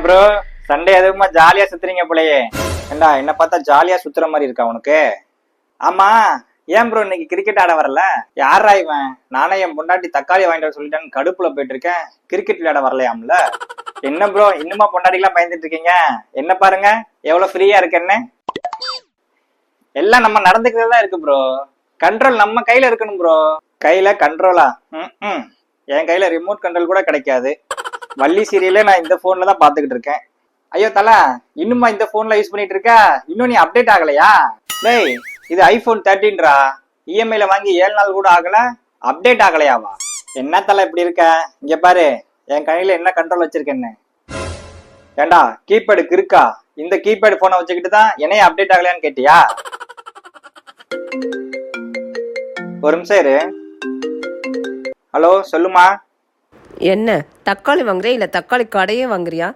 Bro Sunday எதுவுமா ஜாலியா சுத்துறீங்க போலயே. ஏண்டா என்ன பார்த்தா ஜாலியா சுத்துற மாதிரி இருக்கா உனக்கு? ஆமா, ஏன் ப்ரோ இன்னைக்கு கிரிக்கெட் ஆட வரல? யாரா இவன்? நானே என் பொண்டாட்டி தக்காளி வாங்கிட்டு வர சொல்லிட்டேன்னு கடுப்புல போயிட்டு இருக்கேன், கிரிக்கெட் விளையாட வரலையாம்ல? என்ன ப்ரோ இன்னுமா பொண்டாட்டிலாம் பயந்துட்டு இருக்கீங்க? என்ன பாருங்க எவ்வளவு ஃப்ரீயா இருக்கேன்னு. எல்லாம் நம்ம நடந்துக்கிறதா இருக்கு ப்ரோ. கண்ட்ரோல் நம்ம கையில இருக்கணும் ப்ரோ. கையில கண்ட்ரோலா? ம் என் கையில ரிமோட் கண்ட்ரோல் கூட கிடைக்காது. வள்ளி சீரியலே நான் இந்த போன்ல தான் பாத்துக்கிட்டு இருக்கேன். ஐயோ தல, இன்னுமா இந்த போன்ல யூஸ் பண்ணிட்டு இருக்க? இன்னும் நீ அப்டேட் ஆகலையா? டேய், இது ஐபோன் 13ரா. இஎம்ஐல வாங்கி 7 நாள் கூட ஆகல, அப்டேட் ஆகலையாவா? என்ன தல இப்படி இருக்க? இங்க பாரு என் கையில என்ன கண்ட்ரோல் வச்சிருக்கேன்னு. ஏண்டா கீபேடுக்கு இருக்கா? இந்த கீபேட் போனை வச்சுக்கிட்டு தான் என்னைய அப்டேட் ஆகலையான்னு கேட்டியா? ஒரு நிமிஷம் இரு. ஹலோ சொல்லுமா. என்ன தக்காளி வாங்குறியா இல்ல தக்காளி கடையே வாங்குறியா?